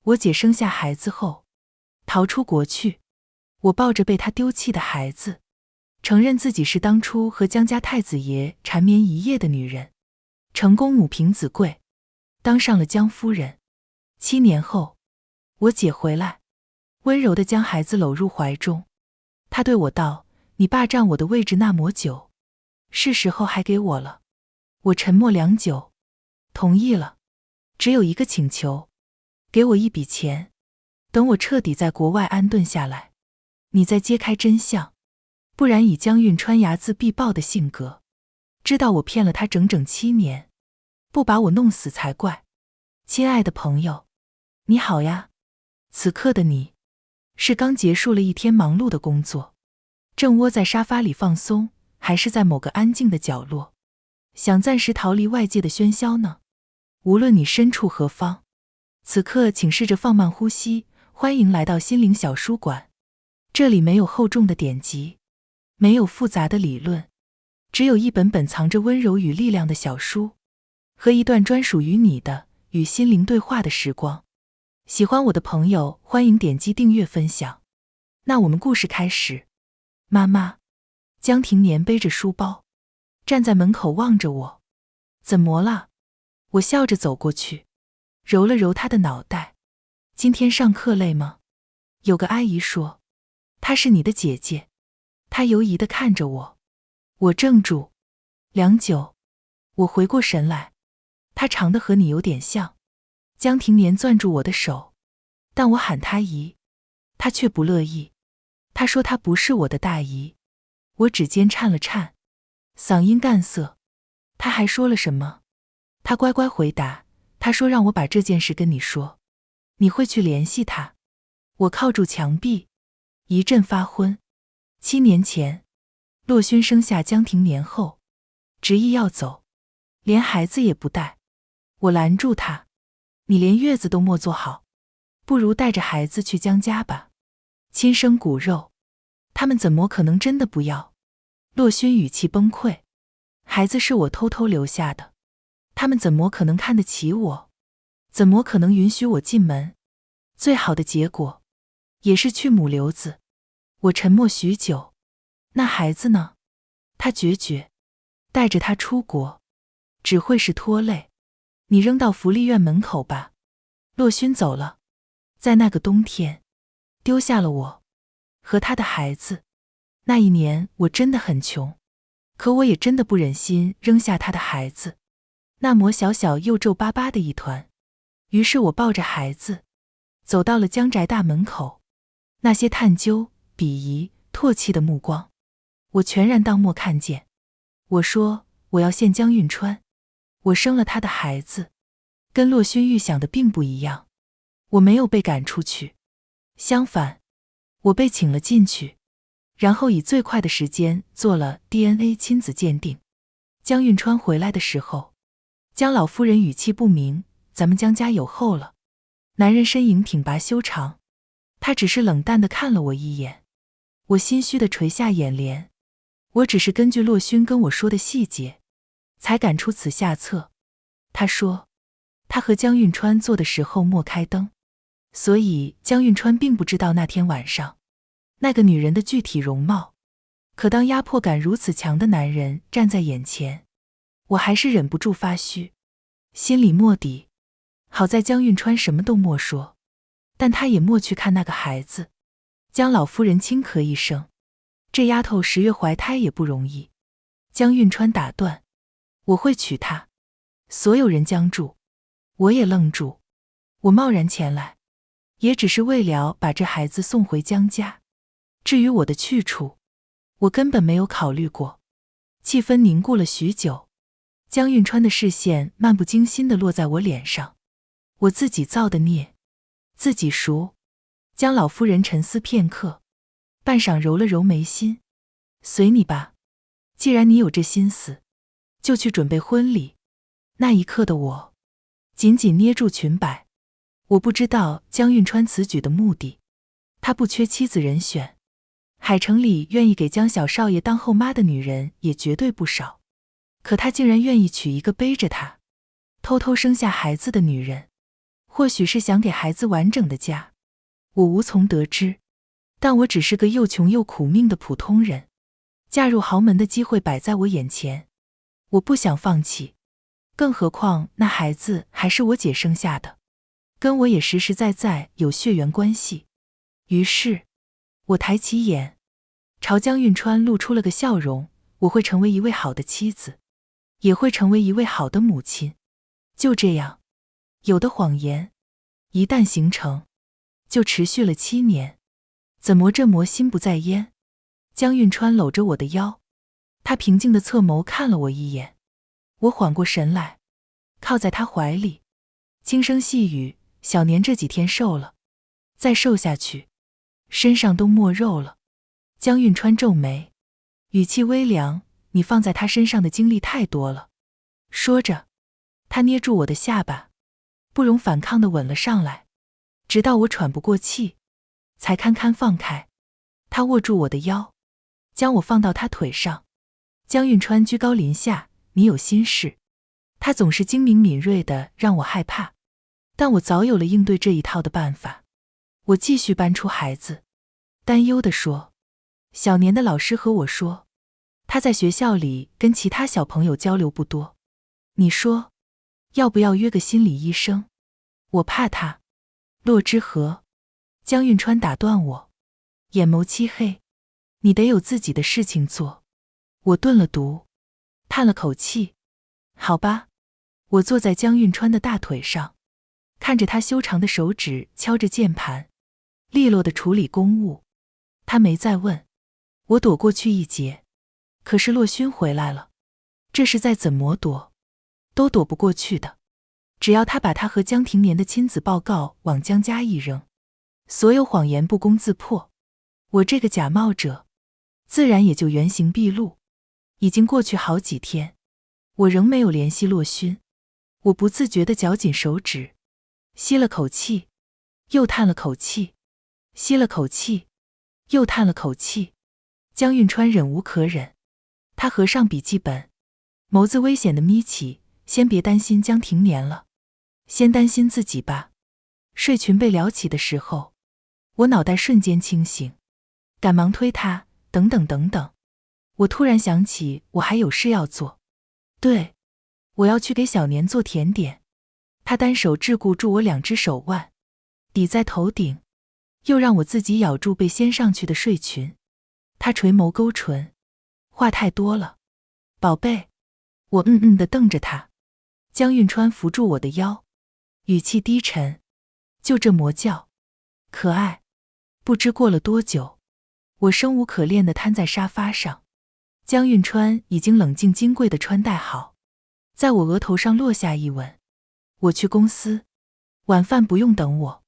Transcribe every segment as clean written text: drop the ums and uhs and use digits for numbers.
我姐生下孩子后，逃出国去，我抱着被她丢弃的孩子，承认自己是当初和江家太子爷缠绵一夜的女人，成功母凭子贵，当上了江夫人。7年后，我姐回来，温柔地将孩子搂入怀中。她对我道：“你霸占我的位置那么久，是时候还给我了。”我沉默良久，同意了，只有一个请求，给我一笔钱，等我彻底在国外安顿下来，你再揭开真相。不然以江运川睚眦必报的性格，知道我骗了他整整7年，不把我弄死才怪。亲爱的朋友，你好呀。此刻的你，是刚结束了一天忙碌的工作，正窝在沙发里放松，还是在某个安静的角落，想暂时逃离外界的喧嚣呢？无论你身处何方，此刻请试着放慢呼吸，欢迎来到心灵小书馆。这里没有厚重的典籍，没有复杂的理论，只有一本本藏着温柔与力量的小书，和一段专属于你的与心灵对话的时光。喜欢我的朋友，欢迎点击订阅分享。那我们故事开始。妈妈，江庭年背着书包，站在门口望着我。怎么了？我笑着走过去，揉了揉她的脑袋。今天上课累吗？有个阿姨说，她是你的姐姐。她犹疑地看着我，我怔住，良久，我回过神来，她长得和你有点像。江庭年攥住我的手，但我喊她姨，她却不乐意。她说她不是我的大姨。我指尖颤了颤，嗓音干涩。她还说了什么？她乖乖回答，她说让我把这件事跟你说，你会去联系她。我靠住墙壁，一阵发昏。7年前，洛勋生下江庭年后，执意要走，连孩子也不带。我拦住他，你连月子都没做好，不如带着孩子去江家吧，亲生骨肉，他们怎么可能真的不要？洛勋语气崩溃，孩子是我偷偷留下的，他们怎么可能看得起我？怎么可能允许我进门？最好的结果，也是去母留子。我沉默许久，那孩子呢？他决绝，带着他出国，只会是拖累。你扔到福利院门口吧。洛勋走了，在那个冬天，丢下了我和他的孩子。那一年我真的很穷，可我也真的不忍心扔下他的孩子，那么小小又皱巴巴的一团。于是我抱着孩子，走到了江宅大门口。那些探究、鄙夷、唾弃的目光，我全然当默看见。我说，我要见江运川，我生了他的孩子，跟洛勋预想的并不一样。我没有被赶出去，相反，我被请了进去，然后以最快的时间做了 DNA 亲子鉴定。江运川回来的时候，江老夫人语气不明，咱们江家有后了。男人身影挺拔修长，他只是冷淡地看了我一眼。我心虚地垂下眼帘，我只是根据洛勋跟我说的细节，才敢出此下策。他说，他和江运川做的时候没开灯，所以江运川并不知道那天晚上那个女人的具体容貌。可当压迫感如此强的男人站在眼前，我还是忍不住发虚，心里默底，好在江运川什么都没说，但他也没去看那个孩子。江老夫人轻咳一声，这丫头10月怀胎也不容易。江运川打断，我会娶她。所有人僵住，我也愣住。我贸然前来，也只是为了把这孩子送回江家。至于我的去处，我根本没有考虑过。气氛凝固了许久，江运川的视线漫不经心地落在我脸上。我自己造的孽，自己赎。江老夫人沉思片刻，半晌揉了揉眉心，随你吧，既然你有这心思，就去准备婚礼。那一刻的我，紧紧捏住裙摆。我不知道江运川此举的目的，他不缺妻子人选，海城里愿意给江小少爷当后妈的女人也绝对不少，可他竟然愿意娶一个背着他偷偷生下孩子的女人。或许是想给孩子完整的家，我无从得知。但我只是个又穷又苦命的普通人，嫁入豪门的机会摆在我眼前，我不想放弃。更何况那孩子还是我姐生下的，跟我也实实在在有血缘关系。于是，我抬起眼，朝江运川露出了个笑容。我会成为一位好的妻子，也会成为一位好的母亲。就这样，有的谎言一旦形成，就持续了7年。怎磨这磨心不在焉。江运川搂着我的腰，他平静的侧眸看了我一眼。我缓过神来，靠在他怀里，轻声细语：小年这几天瘦了，再瘦下去，身上都没肉了。江运川皱眉，语气微凉：你放在他身上的精力太多了。说着，他捏住我的下巴，不容反抗地吻了上来，直到我喘不过气，才堪堪放开。他握住我的腰，将我放到他腿上。江运川居高临下：你有心事。他总是精明敏锐的，让我害怕，但我早有了应对这一套的办法。我继续搬出孩子，担忧地说：小年的老师和我说，他在学校里跟其他小朋友交流不多，你说要不要约个心理医生？我怕他。洛之河。江运川打断我，眼眸漆黑，你得有自己的事情做。我顿了毒，叹了口气。好吧。我坐在江运川的大腿上，看着他修长的手指敲着键盘，利落地处理公务。他没再问，我躲过去一截。可是洛勋回来了，这是再怎么躲都躲不过去的。只要他把他和江庭年的亲子报告往江家一扔，所有谎言不攻自破，我这个假冒者自然也就原形毕露。已经过去好几天，我仍没有联系洛勋。我不自觉地绞紧手指，吸了口气，又叹了口气，吸了口气，又叹了口气。江运川忍无可忍，他合上笔记本，眸子危险地眯起。先别担心江庭年了，先担心自己吧。睡裙被撩起的时候，我脑袋瞬间清醒，赶忙推他：等等等等。我突然想起我还有事要做。对，我要去给小年做甜点。他单手桎梏住我2只手腕，抵在头顶，又让我自己咬住被掀上去的睡裙。他垂眸勾唇：话太多了，宝贝。我地瞪着他。江运川扶住我的腰，语气低沉：就这魔教，可爱。不知过了多久，我生无可恋地瘫在沙发上。江运川已经冷静金贵地穿戴好，在我额头上落下一吻。我去公司，晚饭不用等我。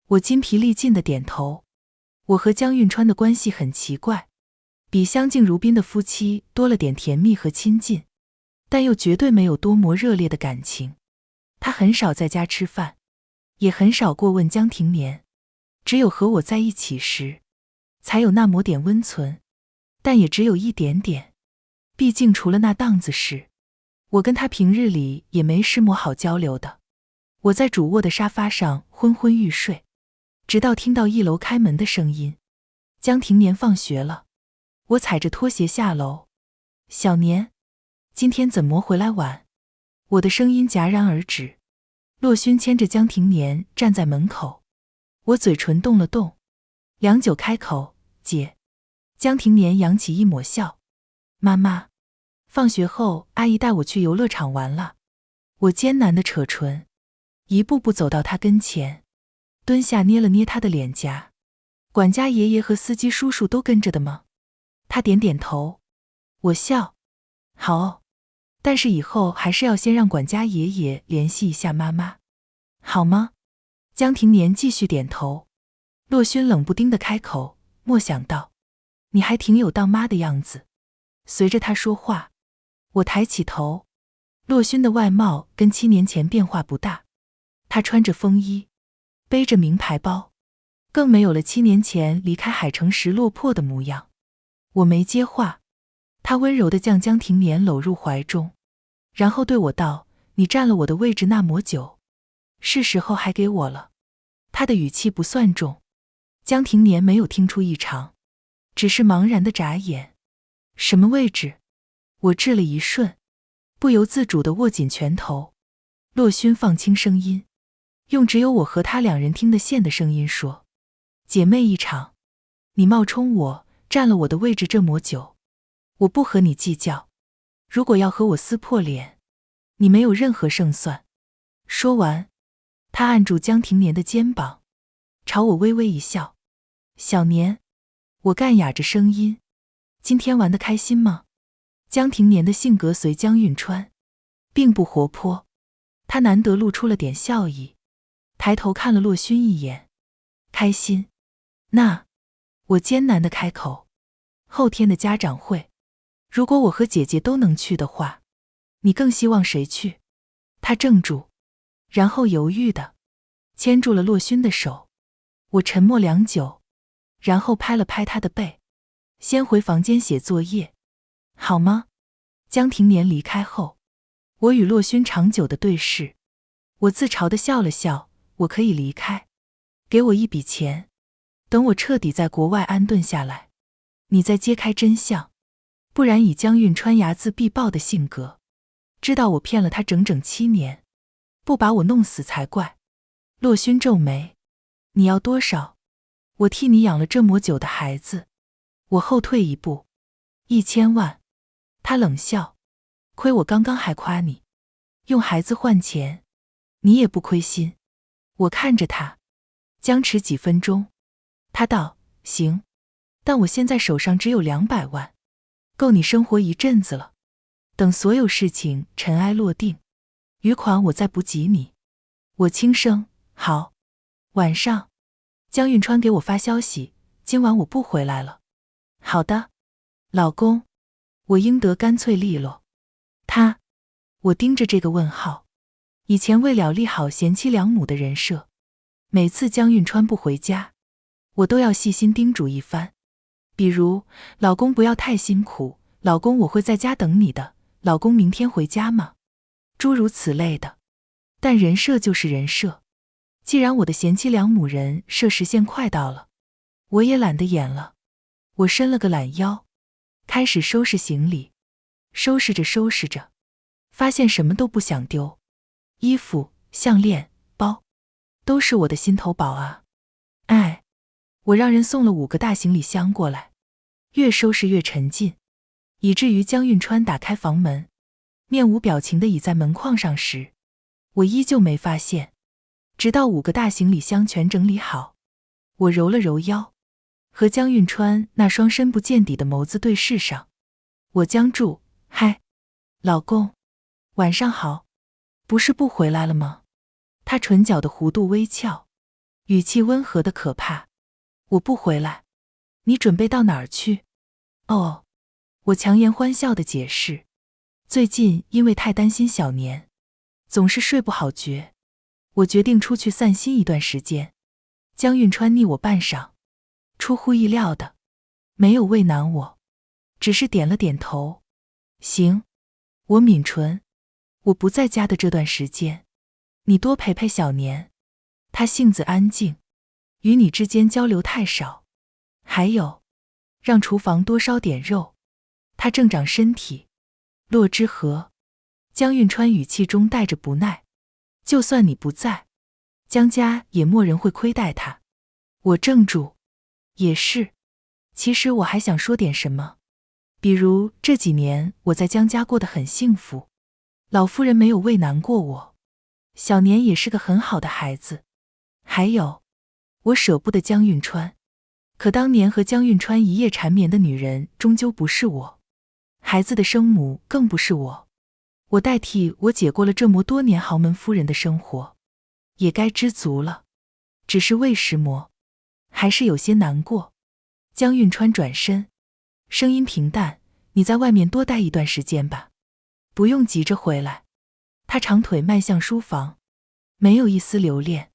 我筋疲力尽地点头。我和江运川的关系很奇怪，比相敬如宾的夫妻多了点甜蜜和亲近，但又绝对没有多么热烈的感情。他很少在家吃饭，也很少过问江庭年，只有和我在一起时，才有那么点温存，但也只有一点点。毕竟除了那档子事，我跟他平日里也没什么好交流的。我在主卧的沙发上昏昏欲睡，直到听到1楼开门的声音。江庭年放学了，我踩着拖鞋下楼。小年，今天怎么回来晚？我的声音戛然而止。洛勋牵着江庭年站在门口，我嘴唇动了动，良久开口：姐。江庭年扬起一抹笑：妈妈，放学后阿姨带我去游乐场玩了。我艰难地扯唇，一步步走到他跟前，蹲下捏了捏他的脸颊。管家爷爷和司机叔叔都跟着的吗？他点点头。我笑：好哦，但是以后还是要先让管家爷爷联系一下妈妈，好吗？江庭年继续点头。洛勋冷不丁地开口：莫想到你还挺有当妈的样子。随着他说话，我抬起头。洛勋的外貌跟7年前变化不大，他穿着风衣，背着名牌包，更没有了7年前离开海城时落魄的模样。我没接话，他温柔地将江庭年搂入怀中，然后对我道：你占了我的位置那么久，是时候还给我了。他的语气不算重。江庭年没有听出异常，只是茫然地眨眼。什么位置？我滞了一瞬，不由自主地握紧拳头。洛勋放轻声音，用只有我和他两人听得见的声音说：姐妹一场，你冒充我，占了我的位置这么久，我不和你计较。如果要和我撕破脸，你没有任何胜算。说完，他按住江庭年的肩膀，朝我微微一笑。小年，我干哑着声音，今天玩得开心吗？江庭年的性格随江运川，并不活泼，他难得露出了点笑意，抬头看了洛勋一眼。开心？那……我艰难地开口，后天的家长会，如果我和姐姐都能去的话，你更希望谁去？他怔住，然后犹豫地牵住了洛勋的手。我沉默良久，然后拍了拍他的背，先回房间写作业，好吗？江庭年离开后，我与洛勋长久的对视，我自嘲地笑了笑。我可以离开，给我一笔钱，等我彻底在国外安顿下来，你再揭开真相。不然以江运川睚眦必报的性格，知道我骗了他整整7年，不把我弄死才怪。洛勋皱眉，你要多少？我替你养了这么久的孩子。我后退一步，1000万。他冷笑，亏我刚刚还夸你，用孩子换钱，你也不亏心。我看着他，僵持几分钟，他道：行，但我现在手上只有200万，够你生活一阵子了。等所有事情尘埃落定，余款我再补给你。我轻声：好。晚上，江运川给我发消息，今晚我不回来了。好的，老公。我应得干脆利落。我盯着这个问号。以前为了立好贤妻良母的人设，每次江运川不回家，我都要细心叮嘱一番。比如，老公不要太辛苦，老公我会在家等你的，老公明天回家吗？诸如此类的。但人设就是人设，既然我的贤妻良母人设实现快到了，我也懒得演了。我伸了个懒腰，开始收拾行李。收拾着收拾着，发现什么都不想丢，衣服、项链、包，都是我的心头宝啊。我让人送了5个大行李箱过来，越收拾越沉浸，以至于江运川打开房门，面无表情地倚在门框上时，我依旧没发现。直到5个大行李箱全整理好，我揉了揉腰，和江运川那双深不见底的眸子对视上。我僵住，嗨，老公，晚上好，不是不回来了吗？他唇角的弧度微翘，语气温和的可怕。我不回来，你准备到哪儿去？哦，我强颜欢笑的解释，最近因为太担心小年，总是睡不好觉，我决定出去散心一段时间。江运川睨我半晌，出乎意料的，没有为难我，只是点了点头。行。我抿唇，我不在家的这段时间，你多陪陪小年。他性子安静，与你之间交流太少。还有，让厨房多烧点肉，他正长身体。洛之河，江运川语气中带着不耐，就算你不在，江家也没人会亏待他。我怔住，也是，其实我还想说点什么，比如这几年我在江家过得很幸福，老夫人没有为难过我，小年也是个很好的孩子。还有，我舍不得江运川，可当年和江运川一夜缠绵的女人终究不是我，孩子的生母更不是我。我代替我姐过了这么多年豪门夫人的生活，也该知足了。只是为时磨，还是有些难过。江运川转身，声音平淡，你在外面多待一段时间吧，不用急着回来。他长腿迈向书房，没有一丝留恋。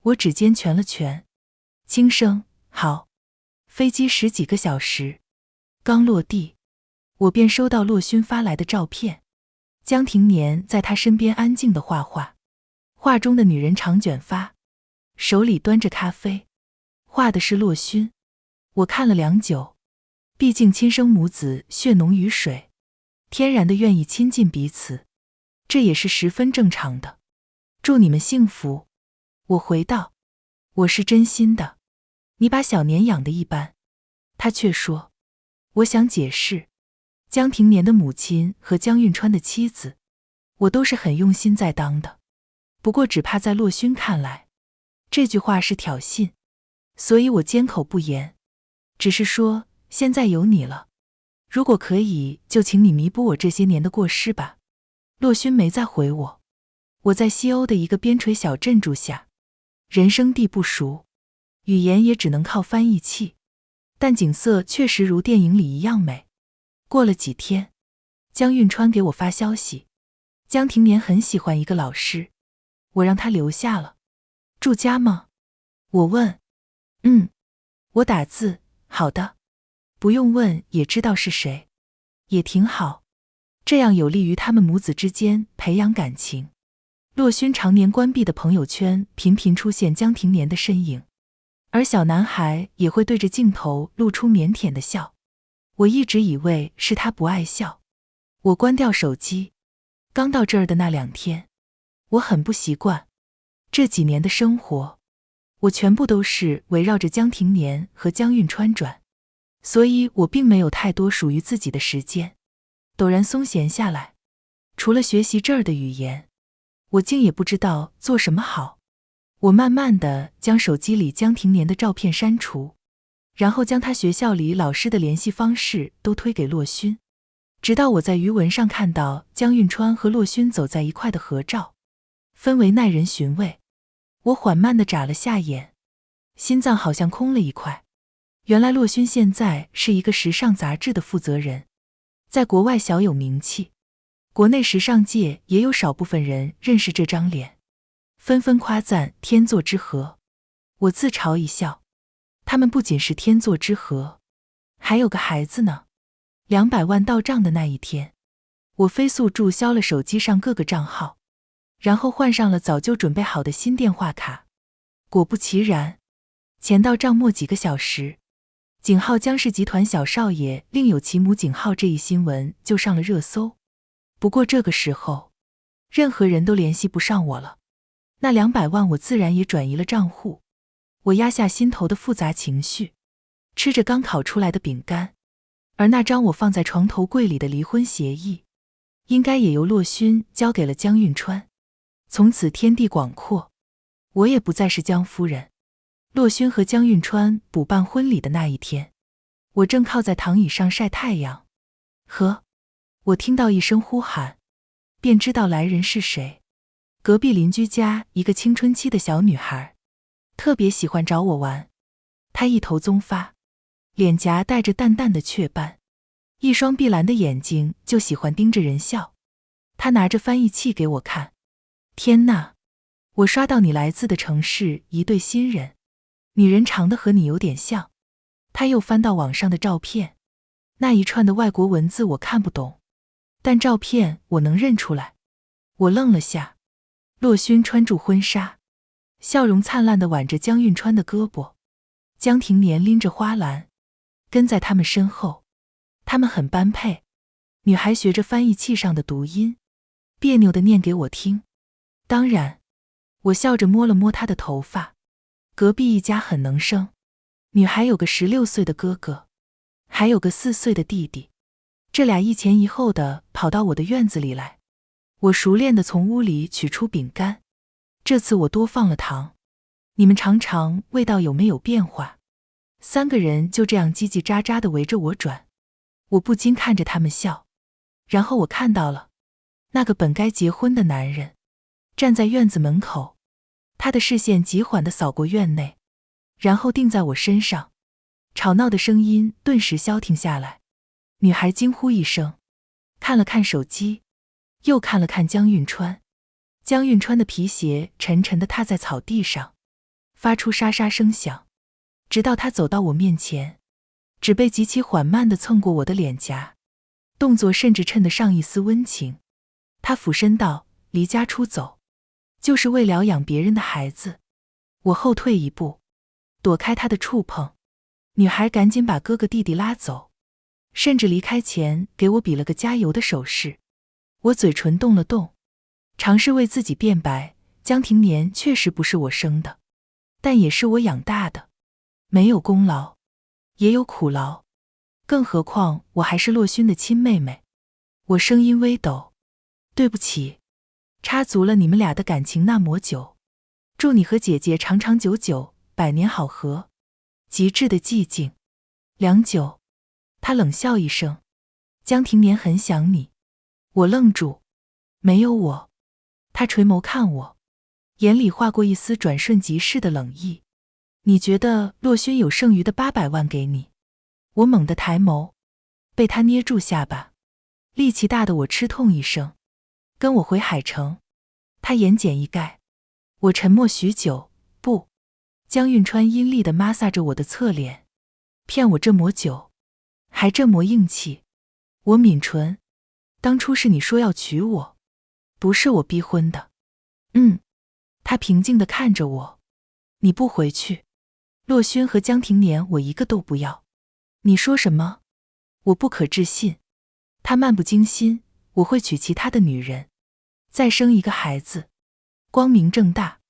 我指尖拳了拳，轻声：好。飞机10几个小时，刚落地，我便收到洛勋发来的照片。江庭年在他身边安静地画画，画中的女人长卷发，手里端着咖啡，画的是洛勋。我看了良久，毕竟亲生母子血浓于水，天然的愿意亲近彼此，这也是十分正常的。祝你们幸福。我回道，我是真心的，你把小年养得一般。他却说，我想解释，江庭年的母亲和江运川的妻子，我都是很用心在当的，不过只怕在洛勋看来，这句话是挑衅，所以我缄口不言，只是说现在有你了，如果可以就请你弥补我这些年的过失吧。洛勋没再回我。我在西欧的一个边陲小镇住下，人生地不熟，语言也只能靠翻译器，但景色确实如电影里一样美。过了几天，江运川给我发消息，江庭年很喜欢一个老师，我让他留下了。住家吗？我问。我打字，好的。不用问也知道是谁，也挺好，这样有利于他们母子之间培养感情。洛勋常年关闭的朋友圈频频出现江庭年的身影，而小男孩也会对着镜头露出腼腆的笑。我一直以为是他不爱笑。我关掉手机，刚到这儿的那2天，我很不习惯。这几年的生活，我全部都是围绕着江庭年和江运川转，所以我并没有太多属于自己的时间。陡然松闲下来，除了学习这儿的语言，我竟也不知道做什么好。我慢慢地将手机里江庭年的照片删除，然后将他学校里老师的联系方式都推给洛勋，直到我在余文上看到江运川和洛勋走在一块的合照，氛围耐人寻味。我缓慢地眨了下眼，心脏好像空了一块。原来洛勋现在是一个时尚杂志的负责人，在国外小有名气，国内时尚界也有少部分人认识这张脸，纷纷夸赞天作之合。我自嘲一笑，他们不仅是天作之合，还有个孩子呢。200万到账的那一天，我飞速注销了手机上各个账号，然后换上了早就准备好的新电话卡。果不其然，钱到账末几个小时，井号江氏集团小少爷另有其母井号这一新闻就上了热搜。不过这个时候，任何人都联系不上我了，那200万我自然也转移了账户。我压下心头的复杂情绪，吃着刚烤出来的饼干，而那张我放在床头柜里的离婚协议，应该也由洛勋交给了江运川。从此天地广阔，我也不再是江夫人。洛勋和江运川补办婚礼的那一天，我正靠在躺椅上晒太阳。我听到一声呼喊，便知道来人是谁。隔壁邻居家一个青春期的小女孩，特别喜欢找我玩。她一头棕发，脸颊带着淡淡的雀斑，一双碧蓝的眼睛就喜欢盯着人笑。她拿着翻译器给我看。天哪，我刷到你来自的城市一对新人，女人长得和你有点像。她又翻到网上的照片，那一串的外国文字我看不懂，但照片我能认出来。我愣了下。洛勋穿住婚纱，笑容灿烂地挽着江运川的胳膊，江庭年拎着花篮跟在他们身后。他们很般配。女孩学着翻译器上的读音，别扭地念给我听。当然，我笑着摸了摸她的头发。隔壁一家很能生，女孩有个16岁的哥哥，还有个4岁的弟弟，这俩一前一后的跑到我的院子里来。我熟练地从屋里取出饼干，这次我多放了糖。你们尝尝味道有没有变化？3个人就这样叽叽喳喳地围着我转，我不禁看着他们笑。然后我看到了那个本该结婚的男人站在院子门口，他的视线极缓地扫过院内，然后定在我身上。吵闹的声音顿时消停下来。女孩惊呼一声，看了看手机，又看了看江运川。江运川的皮鞋沉沉地踏在草地上，发出沙沙声响，直到他走到我面前，指背极其缓慢地蹭过我的脸颊，动作甚至衬得上一丝温情。他俯身道：离家出走。就是为了养别人的孩子。我后退一步，躲开他的触碰。女孩赶紧把哥哥弟弟拉走，甚至离开前给我比了个加油的手势。我嘴唇动了动，尝试为自己辩白，江庭年确实不是我生的，但也是我养大的，没有功劳，也有苦劳，更何况我还是洛勋的亲妹妹。我声音微抖，对不起，插足了你们俩的感情那么久，祝你和姐姐长长久久，百年好合。极致的寂静，良久，他冷笑一声，江庭年很想你。我愣住，没有我。他垂眸看我，眼里划过一丝转瞬即逝的冷意。你觉得洛勋有剩余的800万给你？我猛地抬眸，被他捏住下巴，力气大的我吃痛一声。跟我回海城。他言简意赅。我沉默许久，不。江运川阴厉地摩挲着我的侧脸，骗我这么久，还这么硬气。我抿唇，当初是你说要娶我，不是我逼婚的。他平静地看着我，你不回去，洛勋和江庭年我一个都不要。你说什么？我不可置信。他漫不经心，我会娶其他的女人，再生一个孩子，光明正大。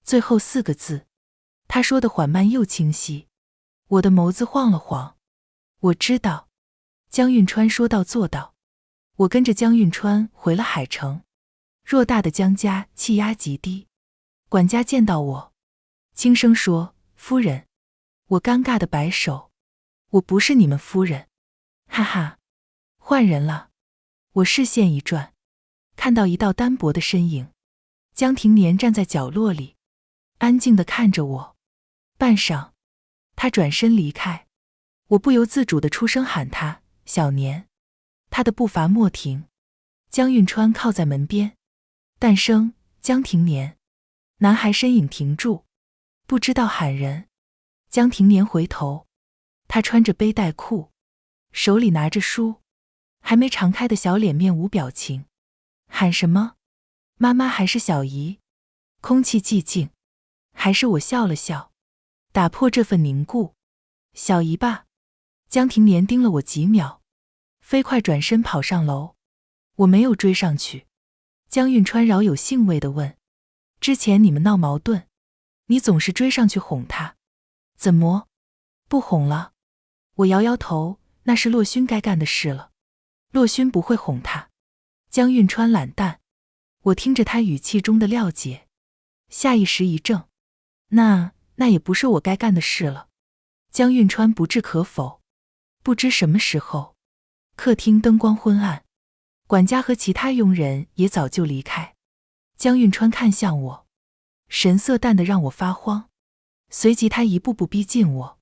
最后4个字，他说的缓慢又清晰。我的眸子晃了晃。我知道。江运川说到做到。我跟着江运川回了海城。偌大的江家气压极低。管家见到我，轻声说：“夫人。”我尴尬地摆手：“我不是你们夫人。”哈哈，换人了。我视线一转，看到一道单薄的身影。江庭年站在角落里，安静地看着我。半晌，他转身离开。我不由自主地出声喊他：“小年。”他的步伐莫停。江运川靠在门边，淡声：“江庭年。”男孩身影停住，不知道喊人。江庭年回头，他穿着背带裤，手里拿着书，还没常开的小脸面无表情。喊什么？妈妈还是小姨？空气寂静，还是我笑了笑，打破这份凝固。小姨吧。江庭年盯了我几秒，飞快转身跑上楼。我没有追上去。江运川饶有兴味地问：“之前你们闹矛盾，你总是追上去哄他，怎么不哄了？”我摇摇头，那是洛勋该干的事了。洛勋不会哄他。江运川懒淡。我听着他语气中的谅解，下意识一怔，那也不是我该干的事了。江运川不置可否。不知什么时候，客厅灯光昏暗，管家和其他佣人也早就离开。江运川看向我，神色淡得让我发慌。随即他一步步逼近我：“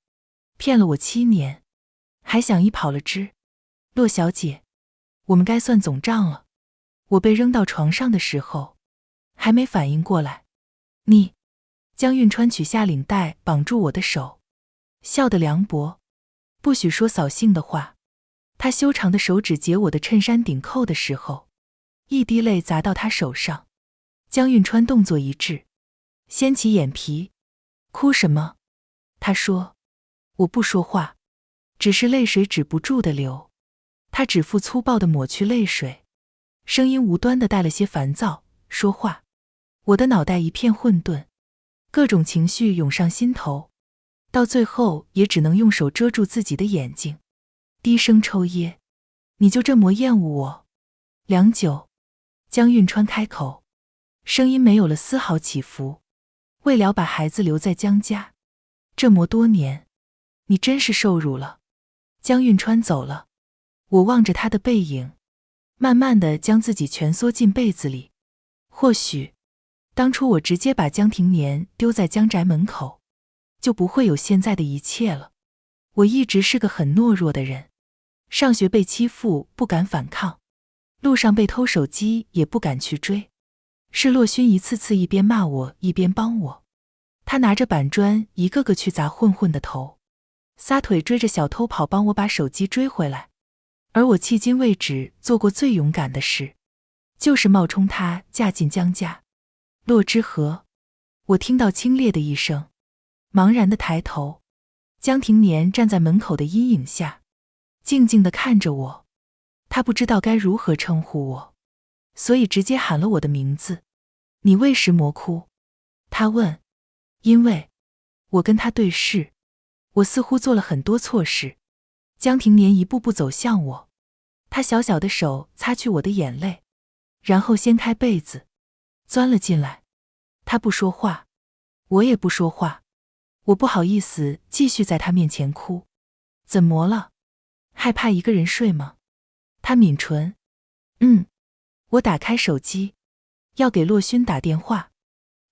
骗了我7年，还想一跑了之。洛小姐，我们该算总账了。”我被扔到床上的时候，还没反应过来。你。江运川取下领带绑住我的手，笑得凉薄。不许说扫兴的话。他修长的手指解我的衬衫顶扣的时候，一滴泪砸到他手上。江运川动作一致，掀起眼皮。哭什么？他说。我不说话，只是泪水止不住的流。他指腹粗暴地抹去泪水，声音无端地带了些烦躁。说话。我的脑袋一片混沌，各种情绪涌上心头，到最后也只能用手遮住自己的眼睛，低声抽噎。你就这么厌恶我？良久，江运川开口，声音没有了丝毫起伏。为了把孩子留在江家，这么多年，你真是受辱了。江运川走了，我望着他的背影，慢慢地将自己蜷缩进被子里。或许当初我直接把江庭年丢在江宅门口，就不会有现在的一切了。我一直是个很懦弱的人，上学被欺负不敢反抗，路上被偷手机也不敢去追。是洛勋一次次一边骂我一边帮我，他拿着板砖一个个去砸混混的头，撒腿追着小偷跑，帮我把手机追回来。而我迄今为止做过最勇敢的事，就是冒充他嫁进江家。洛之河。我听到清冽的一声，茫然地抬头，江庭年站在门口的阴影下，静静地看着我。他不知道该如何称呼我，所以直接喊了我的名字。你为什么哭？他问。因为我跟他对视，我似乎做了很多错事。江庭年一步步走向我，他小小的手擦去我的眼泪，然后掀开被子，钻了进来。他不说话，我也不说话。我不好意思继续在他面前哭。怎么了？害怕一个人睡吗？他抿唇。我打开手机，要给洛勋打电话。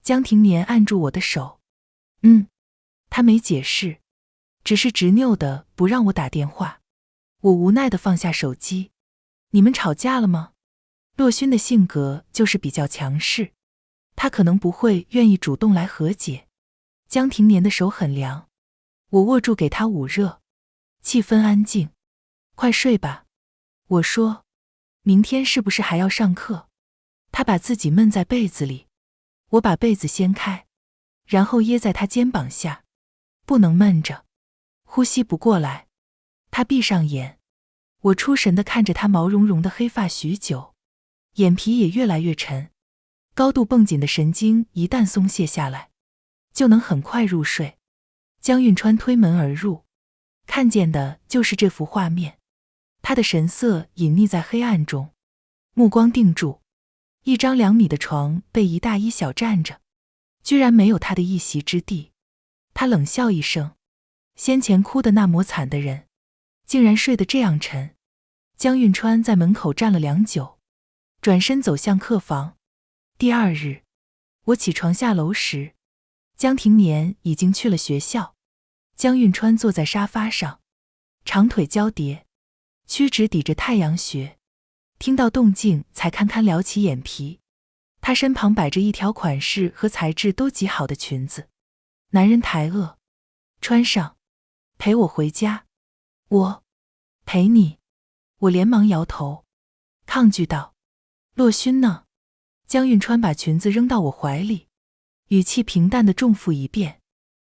江庭年按住我的手。他没解释，只是执拗的不让我打电话。我无奈地放下手机。你们吵架了吗？洛勋的性格就是比较强势，他可能不会愿意主动来和解。江庭年的手很凉，我握住给他捂热。气氛安静。快睡吧。我说。明天是不是还要上课？他把自己闷在被子里。我把被子掀开，然后掖在他肩膀下。不能闷着，呼吸不过来。他闭上眼，我出神地看着他毛茸茸的黑发许久，眼皮也越来越沉。高度绷紧的神经一旦松懈下来，就能很快入睡。江运川推门而入，看见的就是这幅画面。他的神色隐匿在黑暗中，目光定住。一张2米的床被一大一小占着，居然没有他的一席之地。他冷笑一声，先前哭得那么惨的人，竟然睡得这样沉。江运川在门口站了良久，转身走向客房。第2日，我起床下楼时，江庭年已经去了学校。江运川坐在沙发上，长腿交叠，屈指抵着太阳穴，听到动静才堪堪撩起眼皮。他身旁摆着一条款式和材质都极好的裙子。男人抬额，穿上，陪我回家。我陪你。我连忙摇头，抗拒道。洛勋呢？江运川把裙子扔到我怀里，语气平淡地重复一遍。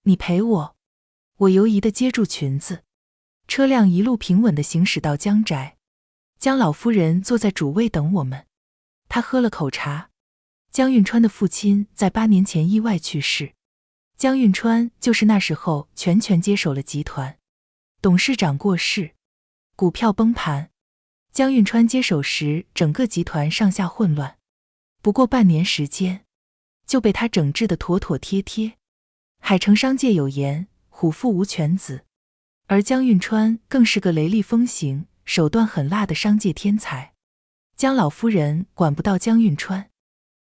你陪我。我犹疑地接住裙子。车辆一路平稳地行驶到江宅。江老夫人坐在主位等我们。她喝了口茶。江运川的父亲在8年前意外去世。江运川就是那时候全权接手了集团，董事长过世，股票崩盘。江运川接手时，整个集团上下混乱，不过半年时间，就被他整治得妥妥帖帖。海城商界有言，虎父无犬子，而江运川更是个雷厉风行、手段狠辣的商界天才。江老夫人管不到江运川，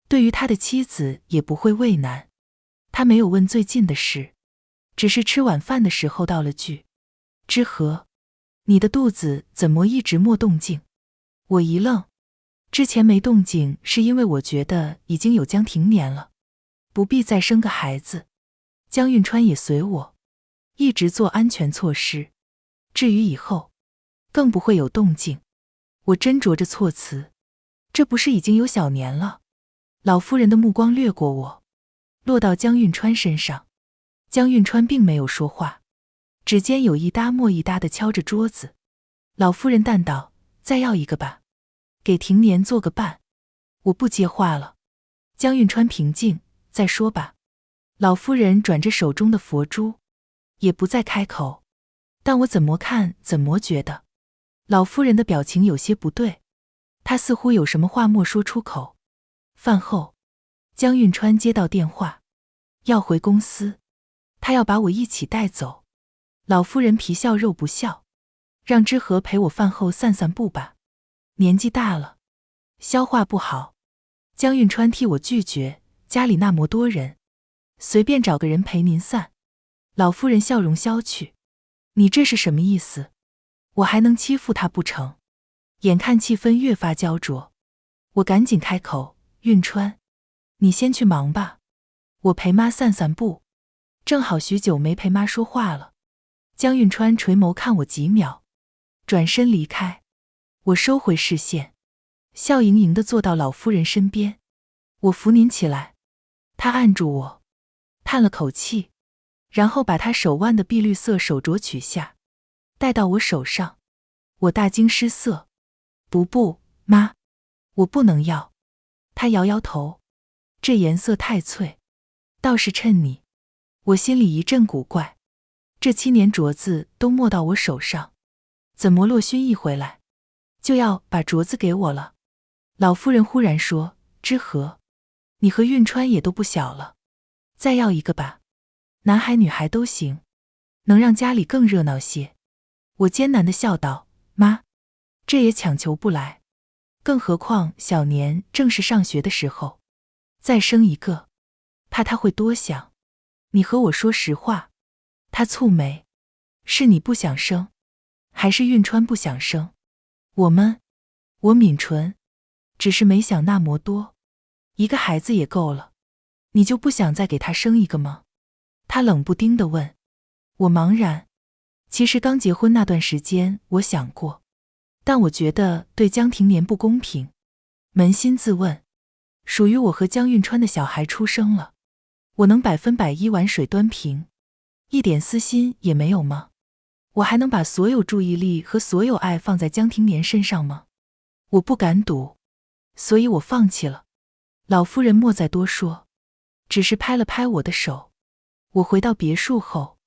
对于他的妻子也不会为难。他没有问最近的事，只是吃晚饭的时候道了句：之和，你的肚子怎么一直没动静？我一愣，之前没动静是因为我觉得已经有江庭年了，不必再生个孩子。江运川也随我，一直做安全措施，至于以后，更不会有动静。我斟酌着措辞，这不是已经有小年了？老夫人的目光掠过我，落到江运川身上。江运川并没有说话，指尖有一搭没一搭地敲着桌子。老夫人淡道：再要一个吧，给庭年做个伴。我不接话了。江运川平静：再说吧。老夫人转着手中的佛珠，也不再开口。但我怎么看怎么觉得老夫人的表情有些不对，她似乎有什么话没说出口。饭后，江运川接到电话，要回公司，他要把我一起带走。老夫人皮笑肉不笑：让之和陪我饭后散散步吧，年纪大了，消化不好。江运川替我拒绝，家里那么多人，随便找个人陪您散。老夫人笑容消去：你这是什么意思？我还能欺负他不成？眼看气氛越发焦灼，我赶紧开口：运川，你先去忙吧，我陪妈散散步。正好许久没陪妈说话了。江运川垂眸看我几秒，转身离开。我收回视线，笑盈盈地坐到老夫人身边。我扶您起来。他按住我，叹了口气，然后把他手腕的碧绿色手镯取下，戴到我手上。我大惊失色。不，妈，我不能要。他摇摇头，这颜色太翠，倒是衬你。我心里一阵古怪，这7年镯子都没到我手上，怎么洛勋一回来就要把镯子给我了？老夫人忽然说，知和，你和运川也都不小了，再要一个吧，男孩女孩都行，能让家里更热闹些。我艰难地笑道，妈，这也强求不来，更何况小年正是上学的时候，再生一个，怕他会多想。你和我说实话。他蹙眉，是你不想生，还是运川不想生？我抿唇，只是没想那么多，一个孩子也够了，你就不想再给他生一个吗？他冷不丁地问。我茫然，其实刚结婚那段时间我想过，但我觉得对江庭年不公平，扪心自问，属于我和江运川的小孩出生了，我能100%一碗水端平，一点私心也没有吗？我还能把所有注意力和所有爱放在江庭年身上吗？我不敢赌，所以我放弃了。老夫人莫再多说，只是拍了拍我的手。我回到别墅后，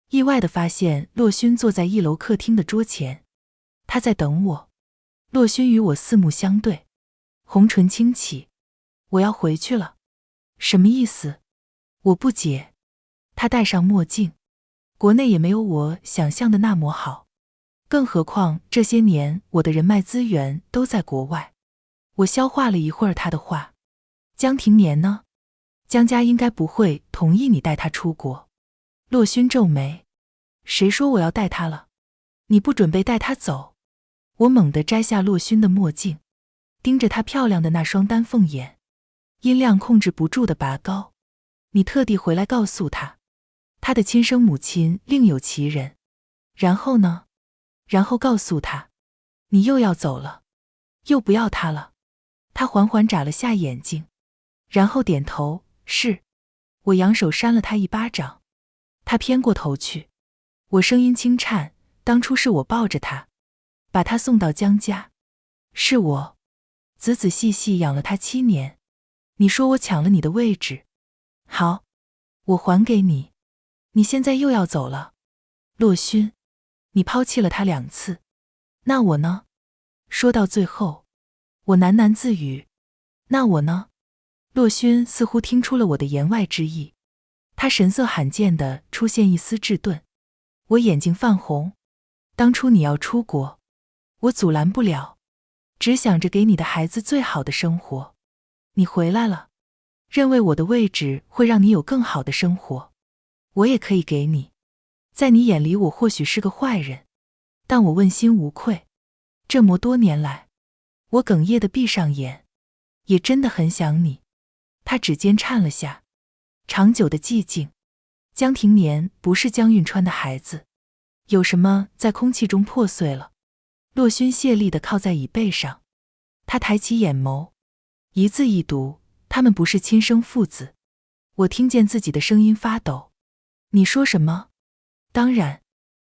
意外地发现洛勋坐在1楼客厅的桌前，他在等我。洛勋与我四目相对，红唇轻启，我要回去了。什么意思？我不解。他戴上墨镜，国内也没有我想象的那么好，更何况这些年我的人脉资源都在国外。我消化了一会儿他的话，江庭年呢？江家应该不会同意你带他出国。洛勋皱眉，谁说我要带他了？你不准备带他走？我猛地摘下洛勋的墨镜，盯着他漂亮的那双丹凤眼，音量控制不住地拔高。你特地回来告诉他，他的亲生母亲另有其人，然后呢？然后告诉他，你又要走了，又不要他了。他缓缓眨了下眼睛，然后点头，是。我扬手扇了他一巴掌，他偏过头去。我声音轻颤，当初是我抱着他，把他送到江家，是我仔仔细细养了他7年。你说我抢了你的位置，好，我还给你。你现在又要走了，洛勋，你抛弃了他2次，那我呢？说到最后，我喃喃自语，那我呢？洛勋似乎听出了我的言外之意，他神色罕见地出现一丝滞顿。我眼睛泛红，当初你要出国，我阻拦不了，只想着给你的孩子最好的生活。你回来了，认为我的位置会让你有更好的生活，我也可以给你。在你眼里我或许是个坏人，但我问心无愧。这么多年来，我哽咽地闭上眼，也真的很想你。他指尖颤了下，长久的寂静。江庭年不是江运川的孩子，有什么在空气中破碎了？洛勋泄力地靠在椅背上，他抬起眼眸，一字一读，他们不是亲生父子。我听见自己的声音发抖。你说什么？当然，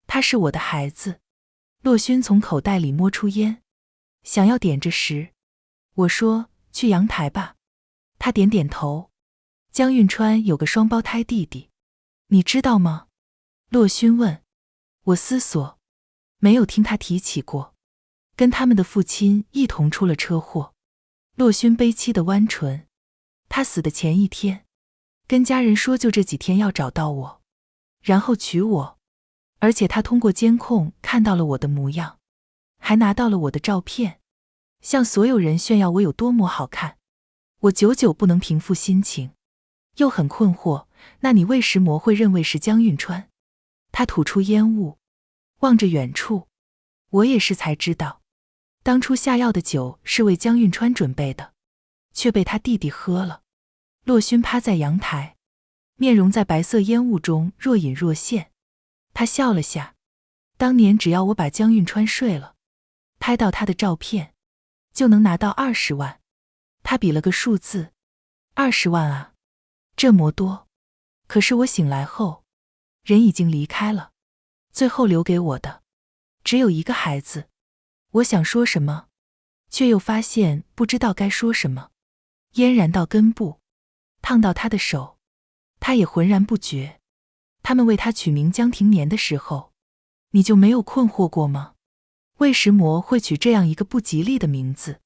他是我的孩子。洛勋从口袋里摸出烟，想要点着时，我说，去阳台吧。他点点头。江运川有个双胞胎弟弟，你知道吗？洛勋问。我思索，没有听他提起过。跟他们的父亲一同出了车祸。洛勋悲戚地弯唇。他死的前1天，跟家人说就这几天要找到我，然后娶我。而且他通过监控看到了我的模样，还拿到了我的照片，向所有人炫耀我有多么好看。我久久不能平复心情，又很困惑，那你为什么会认为是江运川？他吐出烟雾，望着远处。我也是才知道，当初下药的酒是为江运川准备的，却被他弟弟喝了。洛勋趴在阳台，面容在白色烟雾中若隐若现。他笑了下，当年只要我把江运川睡了，拍到他的照片，就能拿到20万。他比了个数字，20万啊。这么多。可是我醒来后，人已经离开了，最后留给我的只有一个孩子。我想说什么，却又发现不知道该说什么。嫣然到根部，烫到他的手，他也浑然不觉。他们为他取名江庭年的时候，你就没有困惑过吗？为什么会取这样一个不吉利的名字？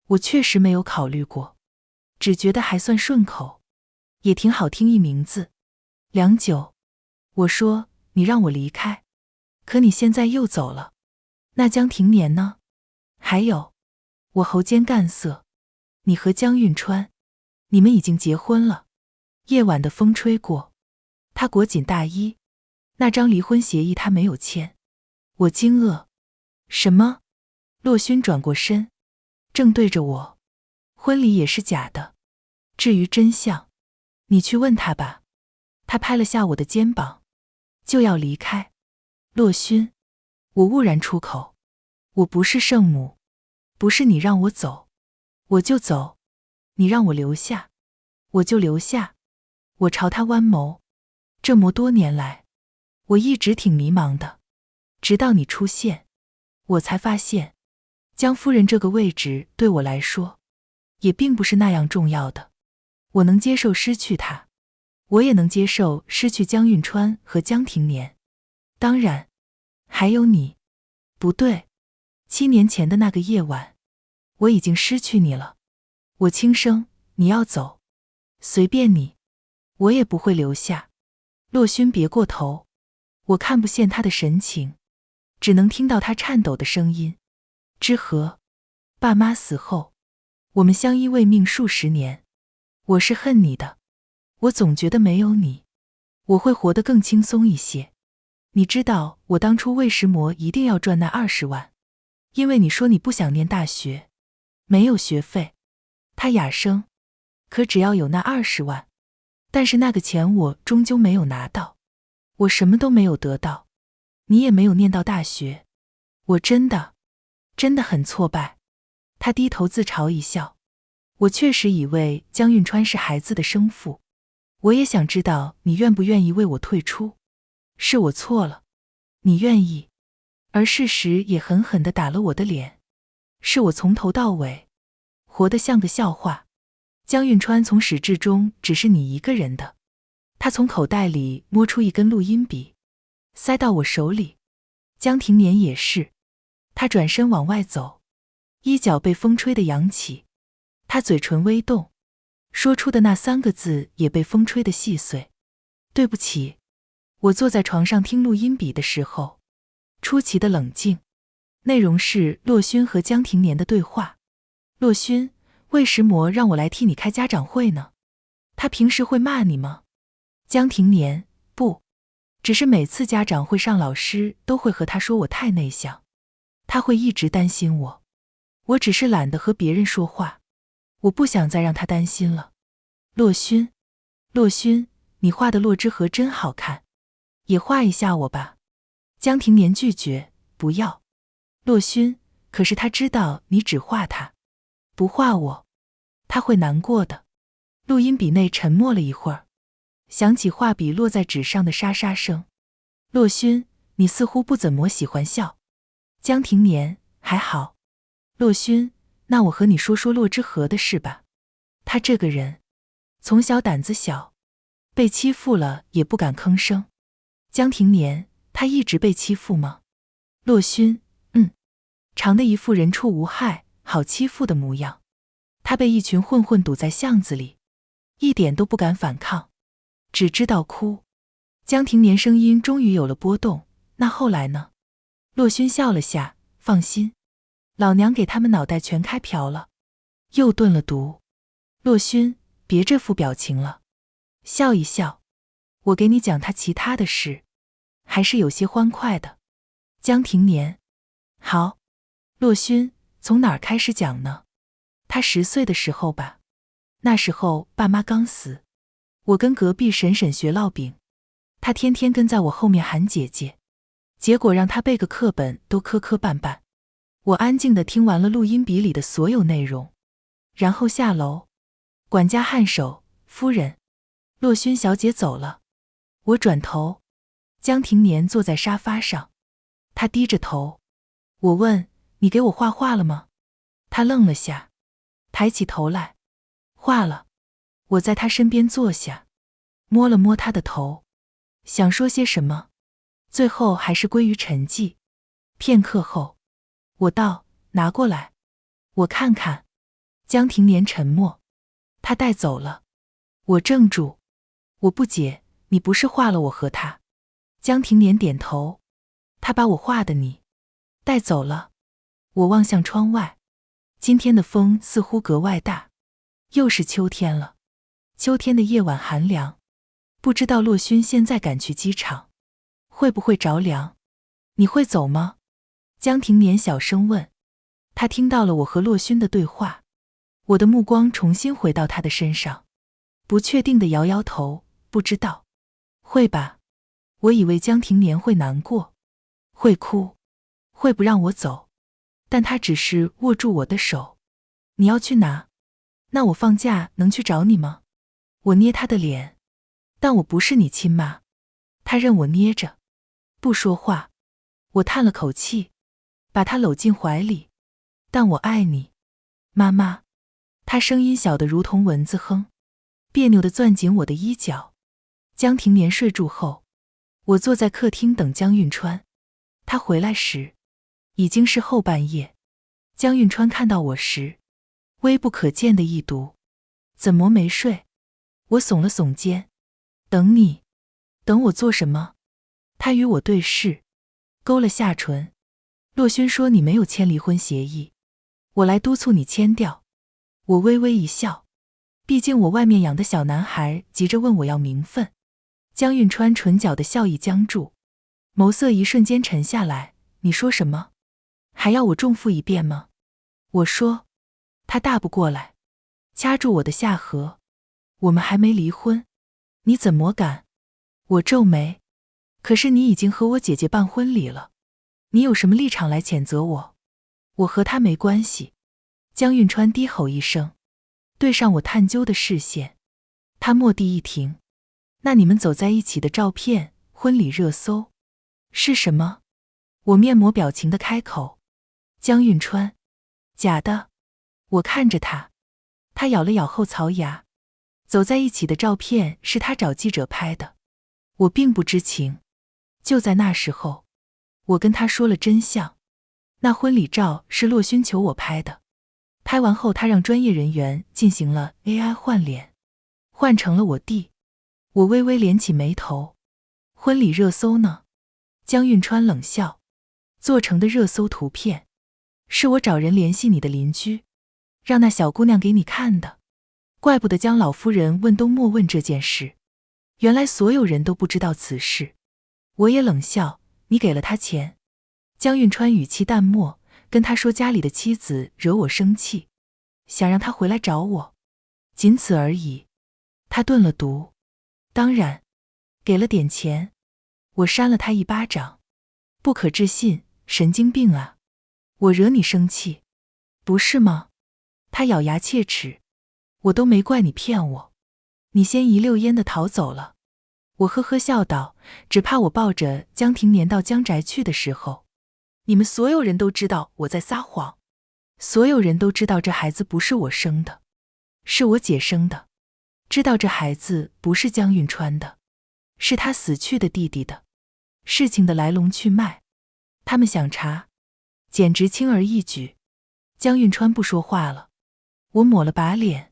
我确实没有考虑过，只觉得还算顺口，也挺好听一名字。良久，我说，你让我离开，可你现在又走了，那江庭年呢？还有，我喉间干涩，你和江运川，你们已经结婚了。夜晚的风吹过，他裹紧大衣，那张离婚协议他没有签。我惊愕，什么？洛勋转过身，正对着我，婚礼也是假的。至于真相，你去问他吧。他拍了下我的肩膀，就要离开。洛勋，我兀然出口，我不是圣母，不是你让我走，我就走，你让我留下，我就留下。我朝他弯眸，这么多年来，我一直挺迷茫的，直到你出现，我才发现，江夫人这个位置对我来说，也并不是那样重要的。我能接受失去他，我也能接受失去江运川和江庭年，当然，还有你。不对，7年前的那个夜晚，我已经失去你了。我轻声，你要走，随便你，我也不会留下。洛勋别过头，我看不见他的神情，只能听到他颤抖的声音。之和，爸妈死后，我们相依为命数十年，我是恨你的。我总觉得没有你，我会活得更轻松一些。你知道我当初为什么一定要赚那20万？因为你说你不想念大学，没有学费。他哑声，可只要有那20万，但是那个钱我终究没有拿到，我什么都没有得到，你也没有念到大学，我真的很挫败。他低头自嘲一笑，我确实以为江运川是孩子的生父，我也想知道你愿不愿意为我退出，是我错了，你愿意，而事实也狠狠地打了我的脸，是我从头到尾活得像个笑话。江运川从始至终只是你一个人的。他从口袋里摸出一根录音笔，塞到我手里。江庭年也是。他转身往外走，衣角被风吹得扬起，他嘴唇微动，说出的那3个字也被风吹得细碎。对不起。我坐在床上听录音笔的时候，出奇的冷静。内容是洛勋和江庭年的对话。洛勋，为什么让我来替你开家长会呢？他平时会骂你吗？江庭年，不，只是每次家长会上老师都会和他说我太内向，他会一直担心我。我只是懒得和别人说话，我不想再让他担心了。洛勋，洛勋，你画的洛之河真好看，也画一下我吧。江庭年拒绝，不要。洛勋，可是他知道你只画他，不画我，他会难过的。录音笔内沉默了一会儿，响起画笔落在纸上的沙沙声。洛勋，你似乎不怎么喜欢笑。江庭年，还好。洛勋，那我和你说说洛之河的事吧。他这个人，从小胆子小，被欺负了也不敢吭声。江庭年，他一直被欺负吗？洛勋，长得一副人畜无害、好欺负的模样。他被一群混混堵在巷子里，一点都不敢反抗，只知道哭。江庭年声音终于有了波动，那后来呢？洛勋笑了下，放心，老娘给他们脑袋全开瓢了。又炖了毒。洛勋，别这副表情了，笑一笑。我给你讲他其他的事，还是有些欢快的。江庭年，好。洛勋，从哪儿开始讲呢？他10岁的时候吧，那时候爸妈刚死，我跟隔壁婶婶学烙饼，他天天跟在我后面喊姐姐，结果让他背个课本都磕磕绊绊。我安静地听完了录音笔里的所有内容，然后下楼。管家颔首，夫人。洛勋小姐走了。我转头，江庭年坐在沙发上，他低着头。我问，你给我画画了吗？他愣了下，抬起头来，画了。我在他身边坐下，摸了摸他的头，想说些什么，最后还是归于沉寂。片刻后，我道，拿过来，我看看。江庭年沉默，他带走了。我怔住，我不解，你不是画了我和他？江庭年点头，他把我画的你带走了。我望向窗外，今天的风似乎格外大，又是秋天了。秋天的夜晚寒凉，不知道洛勋现在赶去机场，会不会着凉？你会走吗？江庭年小声问。他听到了我和洛勋的对话，我的目光重新回到他的身上，不确定地摇摇头，不知道。会吧。我以为江庭年会难过，会哭，会不让我走，但他只是握住我的手。你要去哪？那我放假能去找你吗？我捏他的脸，但我不是你亲妈。他任我捏着，不说话。我叹了口气，把他搂进怀里。但我爱你，妈妈。他声音小得如同蚊子哼，别扭地攥紧我的衣角。江庭年睡住后，我坐在客厅等江运川。他回来时，已经是后半夜。江运川看到我时，微不可见的一读，怎么没睡？我耸了耸肩，等你。等我做什么？他与我对视，勾了下唇。洛勋说你没有签离婚协议，我来督促你签掉。我微微一笑，毕竟我外面养的小男孩急着问我要名分。江运川唇角的笑意僵住，眸色一瞬间沉下来。你说什么？还要我重复一遍吗？我说。他大不过来，掐住我的下颌。我们还没离婚，你怎么敢？我皱眉。可是你已经和我姐姐办婚礼了，你有什么立场来谴责我？我和他没关系。江运川低吼一声，对上我探究的视线。他蓦地一停。那你们走在一起的照片，婚礼热搜，是什么？我面膜表情的开口。江运川，假的。我看着他，他咬了咬后槽牙。走在一起的照片是他找记者拍的，我并不知情。就在那时候，我跟他说了真相。那婚礼照是洛勋求我拍的，拍完后他让专业人员进行了 AI 换脸，换成了我弟。我微微连起眉头。婚礼热搜呢？江运川冷笑。做成的热搜图片，是我找人联系你的邻居，让那小姑娘给你看的。怪不得江老夫人问东莫问这件事，原来所有人都不知道此事。我也冷笑。你给了他钱？江运川语气淡漠，跟他说家里的妻子惹我生气，想让他回来找我，仅此而已。他顿了读。当然，给了点钱。我扇了他一巴掌。不可置信，神经病啊！我惹你生气，不是吗？他咬牙切齿。我都没怪你骗我，你先一溜烟地逃走了。我呵呵笑道，只怕我抱着江庭年到江宅去的时候，你们所有人都知道我在撒谎，所有人都知道这孩子不是我生的，是我姐生的，知道这孩子不是江运川的，是他死去的弟弟的，事情的来龙去脉，他们想查，简直轻而易举。江运川不说话了。我抹了把脸。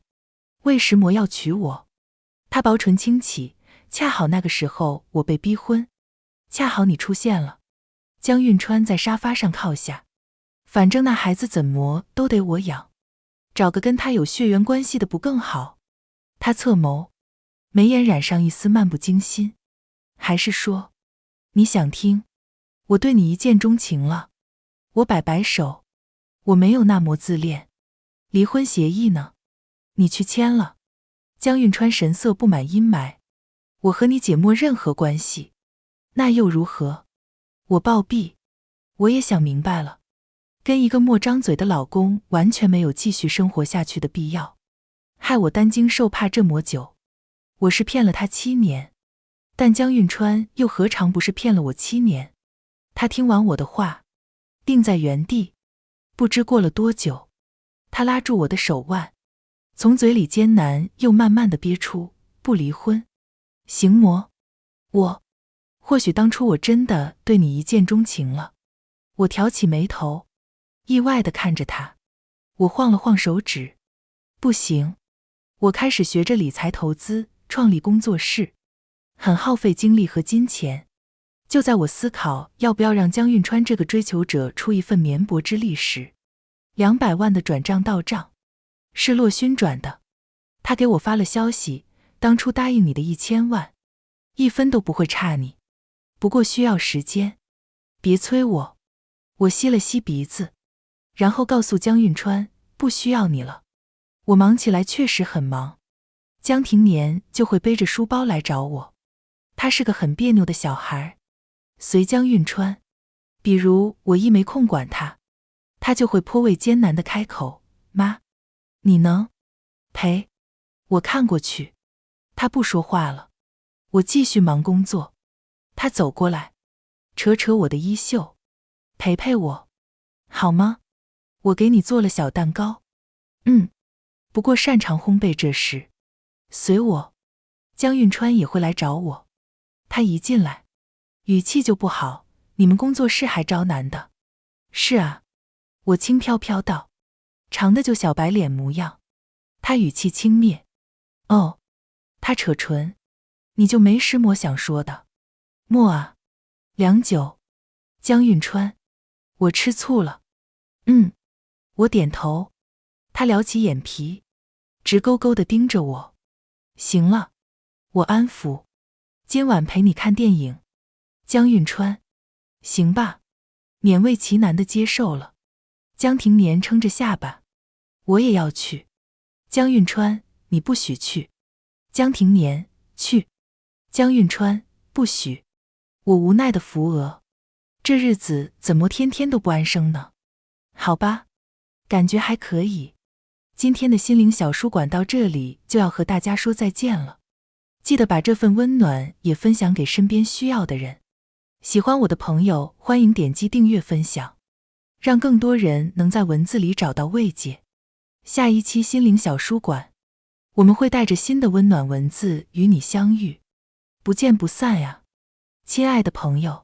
为什么要娶我？他薄唇轻启，恰好那个时候我被逼婚，恰好你出现了。江运川在沙发上靠下。反正那孩子怎么都得我养，找个跟他有血缘关系的不更好？他侧眸，眉眼染上一丝漫不经心。还是说，你想听？我对你一见钟情了。我摆摆手，我没有那么自恋。离婚协议呢？你去签了。江运川神色布满阴霾。我和你姐没任何关系。那又如何？我暴毙。我也想明白了，跟一个没张嘴的老公完全没有继续生活下去的必要，害我担惊受怕这么久。我是骗了他7年，但江运川又何尝不是骗了我7年？他听完我的话，定在原地。不知过了多久，他拉住我的手腕，从嘴里艰难又慢慢地憋出不离婚。行魔，或许当初我真的对你一见钟情了。我挑起眉头，意外地看着他。我晃了晃手指，不行。我开始学着理财投资，创立工作室，很耗费精力和金钱。就在我思考要不要让江运川这个追求者出一份绵薄之力时，200万的转账到账，是洛勋转的。他给我发了消息，当初答应你的1000万，1分都不会差你，不过需要时间，别催我。我吸了吸鼻子，然后告诉江运川，不需要你了。我忙起来确实很忙，江庭年就会背着书包来找我。他是个很别扭的小孩，随江运川，比如我一没空管他，他就会颇为艰难地开口，妈，你能陪？我看过去，他不说话了。我继续忙工作，他走过来，扯扯我的衣袖，陪陪我，好吗？我给你做了小蛋糕。不过擅长烘焙这事，随我。江运川也会来找我。他一进来，语气就不好，你们工作室还招男的？是啊，我轻飘飘道，长的就小白脸模样。他语气轻蔑。哦，他扯唇，你就没什么想说的？莫啊，良久。江运川，我吃醋了。我点头。他撩起眼皮，直勾勾地盯着我。行了，我安抚，今晚陪你看电影。江运川，行吧，勉为其难地接受了。江庭年撑着下巴，我也要去。江运川，你不许去。江庭年，去。江运川，不许。我无奈地扶额，这日子怎么天天都不安生呢？好吧，感觉还可以。今天的心灵小书馆到这里就要和大家说再见了，记得把这份温暖也分享给身边需要的人。喜欢我的朋友欢迎点击订阅分享，让更多人能在文字里找到慰藉。下一期心灵小书馆，我们会带着新的温暖文字与你相遇，不见不散呀，亲爱的朋友。